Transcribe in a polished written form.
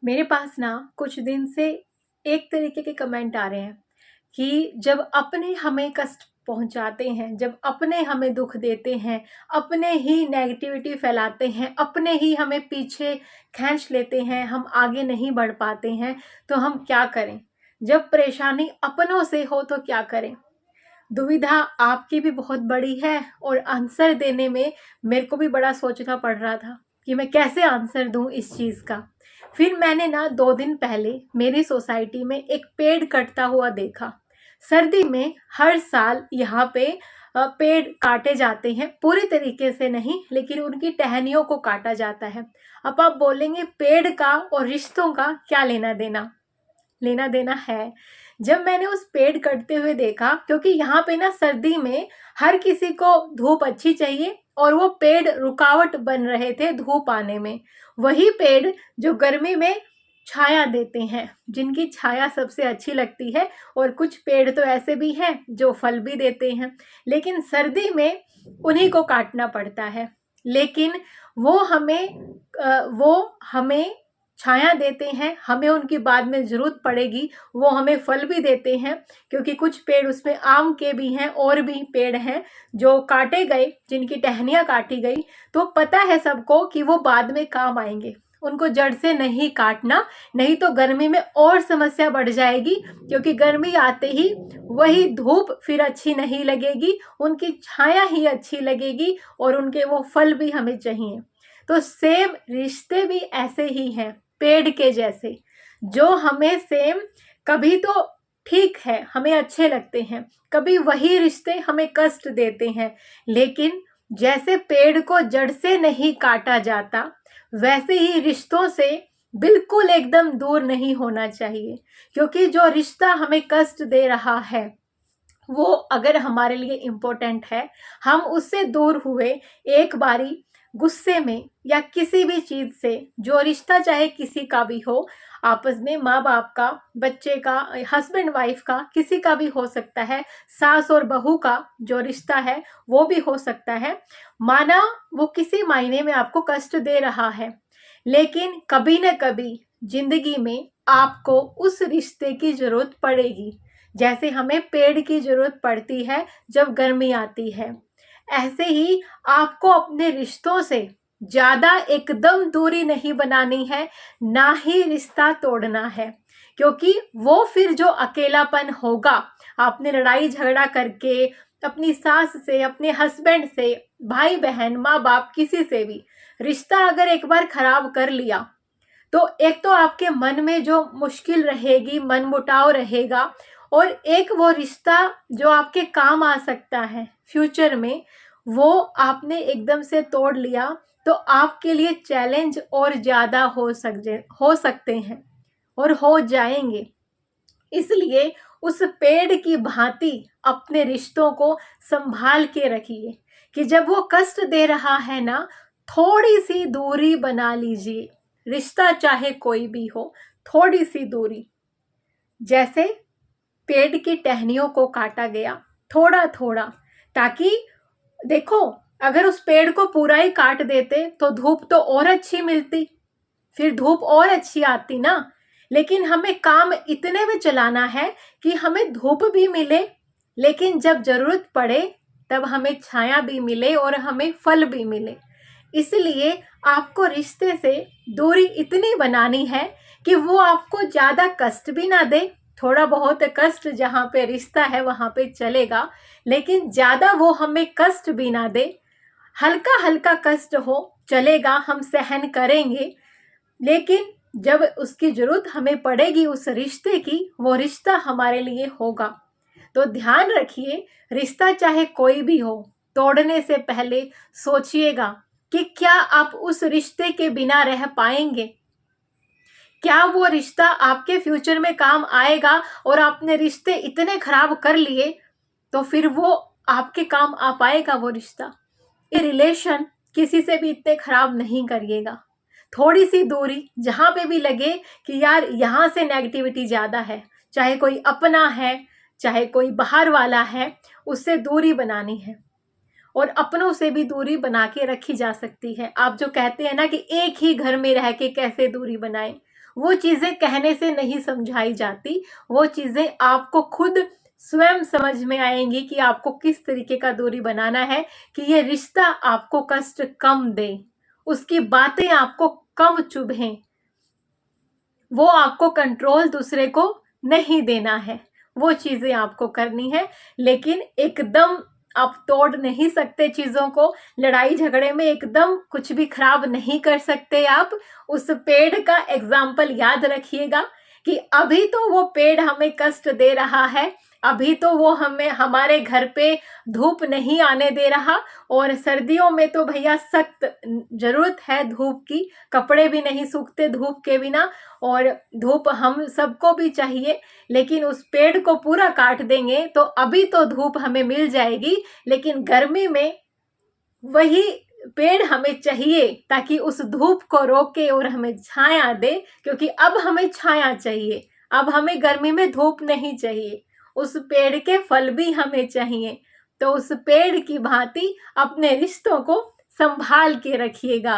मेरे पास ना कुछ दिन से एक तरीके के कमेंट आ रहे हैं कि जब अपने हमें कष्ट पहुंचाते हैं, जब अपने हमें दुख देते हैं, अपने ही नेगेटिविटी फैलाते हैं, अपने ही हमें पीछे खींच लेते हैं, हम आगे नहीं बढ़ पाते हैं, तो हम क्या करें? जब परेशानी अपनों से हो तो क्या करें? दुविधा आपकी भी बहुत बड़ी है और आंसर देने में मेरे को भी बड़ा सोचना पड़ रहा था कि मैं कैसे आंसर दूं इस चीज़ का। फिर मैंने ना 2 दिन पहले मेरी सोसाइटी में एक पेड़ कटता हुआ देखा। सर्दी में हर साल यहाँ पे पेड़ काटे जाते हैं, पूरी तरीके से नहीं लेकिन उनकी टहनियों को काटा जाता है। अब आप बोलेंगे पेड़ का और रिश्तों का क्या लेना देना? लेना देना है। जब मैंने उस पेड़ कटते हुए देखा, क्योंकि यहाँ पे ना सर्दी में हर किसी को धूप अच्छी चाहिए और वो पेड़ रुकावट बन रहे थे धूप आने में। वही पेड़ जो गर्मी में छाया देते हैं, जिनकी छाया सबसे अच्छी लगती है, और कुछ पेड़ तो ऐसे भी हैं जो फल भी देते हैं, लेकिन सर्दी में उन्हीं को काटना पड़ता है। लेकिन वो हमें छाया देते हैं, हमें उनकी बाद में ज़रूरत पड़ेगी, वो हमें फल भी देते हैं, क्योंकि कुछ पेड़ उसमें आम के भी हैं और भी पेड़ हैं जो काटे गए, जिनकी टहनियाँ काटी गई, तो पता है सबको कि वो बाद में काम आएंगे। उनको जड़ से नहीं काटना, नहीं तो गर्मी में और समस्या बढ़ जाएगी, क्योंकि गर्मी आते ही वही धूप फिर अच्छी नहीं लगेगी, उनकी छाया ही अच्छी लगेगी और उनके वो फल भी हमें चाहिए। तो सेम रिश्ते भी ऐसे ही हैं, पेड़ के जैसे, जो हमें सेम कभी तो ठीक है, हमें अच्छे लगते हैं, कभी वही रिश्ते हमें कष्ट देते हैं। लेकिन जैसे पेड़ को जड़ से नहीं काटा जाता, वैसे ही रिश्तों से बिल्कुल एकदम दूर नहीं होना चाहिए, क्योंकि जो रिश्ता हमें कष्ट दे रहा है वो अगर हमारे लिए इम्पोर्टेंट है, हम उससे दूर हुए एक बारी गुस्से में या किसी भी चीज़ से, जो रिश्ता चाहे किसी का भी हो, आपस में माँ बाप का, बच्चे का, हस्बैंड वाइफ का, किसी का भी हो सकता है, सास और बहू का जो रिश्ता है वो भी हो सकता है। माना वो किसी मायने में आपको कष्ट दे रहा है, लेकिन कभी न कभी जिंदगी में आपको उस रिश्ते की जरूरत पड़ेगी, जैसे हमें पेड़ की जरूरत पड़ती है जब गर्मी आती है। ऐसे ही आपको अपने रिश्तों से ज्यादा एकदम दूरी नहीं बनानी है, ना ही रिश्ता तोड़ना है, क्योंकि वो फिर जो अकेलापन होगा, आपने लड़ाई झगड़ा करके अपनी सास से, अपने हस्बैंड से, भाई बहन, माँ बाप, किसी से भी रिश्ता अगर एक बार खराब कर लिया, तो एक तो आपके मन में जो मुश्किल रहेगी, मनमुटाव रहेगा, और एक वो रिश्ता जो आपके काम आ सकता है फ्यूचर में, वो आपने एकदम से तोड़ लिया, तो आपके लिए चैलेंज और ज़्यादा हो सकते हैं और हो जाएंगे। इसलिए उस पेड़ की भांति अपने रिश्तों को संभाल के रखिए कि जब वो कष्ट दे रहा है ना, थोड़ी सी दूरी बना लीजिए। रिश्ता चाहे कोई भी हो, थोड़ी सी दूरी, जैसे पेड़ की टहनियों को काटा गया थोड़ा थोड़ा, ताकि देखो, अगर उस पेड़ को पूरा ही काट देते तो धूप तो और अच्छी मिलती, फिर धूप और अच्छी आती ना। लेकिन हमें काम इतने में चलाना है कि हमें धूप भी मिले, लेकिन जब जरूरत पड़े तब हमें छाया भी मिले और हमें फल भी मिले। इसलिए आपको रिश्ते से दूरी इतनी बनानी है कि वो आपको ज़्यादा कष्ट भी ना दे। थोड़ा बहुत कष्ट जहाँ पे रिश्ता है वहाँ पे चलेगा, लेकिन ज़्यादा वो हमें कष्ट भी ना दे। हल्का हल्का कष्ट हो चलेगा, हम सहन करेंगे, लेकिन जब उसकी जरूरत हमें पड़ेगी उस रिश्ते की, वो रिश्ता हमारे लिए होगा। तो ध्यान रखिए, रिश्ता चाहे कोई भी हो, तोड़ने से पहले सोचिएगा कि क्या आप उस रिश्ते के बिना रह पाएंगे, क्या वो रिश्ता आपके फ्यूचर में काम आएगा। और आपने रिश्ते इतने खराब कर लिए तो फिर वो आपके काम आ पाएगा वो रिश्ता? ये रिलेशन किसी से भी इतने खराब नहीं करिएगा। थोड़ी सी दूरी, जहाँ पे भी लगे कि यार यहाँ से नेगेटिविटी ज़्यादा है, चाहे कोई अपना है चाहे कोई बाहर वाला है, उससे दूरी बनानी है। और अपनों से भी दूरी बना के रखी जा सकती है। आप जो कहते हैं ना कि एक ही घर में रह के कैसे दूरी बनाएं, वो चीज़ें कहने से नहीं समझाई जाती, वो चीज़ें आपको खुद स्वयं समझ में आएंगी कि आपको किस तरीके का दूरी बनाना है कि ये रिश्ता आपको कष्ट कम दे, उसकी बातें आपको कम चुभें, वो आपको कंट्रोल दूसरे को नहीं देना है, वो चीज़ें आपको करनी है। लेकिन एकदम आप तोड़ नहीं सकते चीज़ों को, लड़ाई झगड़े में एकदम कुछ भी खराब नहीं कर सकते आप। उस पेड़ का एग्जाम्पल याद रखिएगा कि अभी तो वो पेड़ हमें कष्ट दे रहा है, अभी तो वो हमें हमारे घर पे धूप नहीं आने दे रहा, और सर्दियों में तो भैया सख्त जरूरत है धूप की, कपड़े भी नहीं सूखते धूप के बिना, और धूप हम सबको भी चाहिए। लेकिन उस पेड़ को पूरा काट देंगे तो अभी तो धूप हमें मिल जाएगी, लेकिन गर्मी में वही पेड़ हमें चाहिए ताकि उस धूप को रोके और हमें छाया दे, क्योंकि अब हमें छाया चाहिए, अब हमें गर्मी में धूप नहीं चाहिए, उस पेड़ के फल भी हमें चाहिए। तो उस पेड़ की भांति अपने रिश्तों को संभाल के रखिएगा।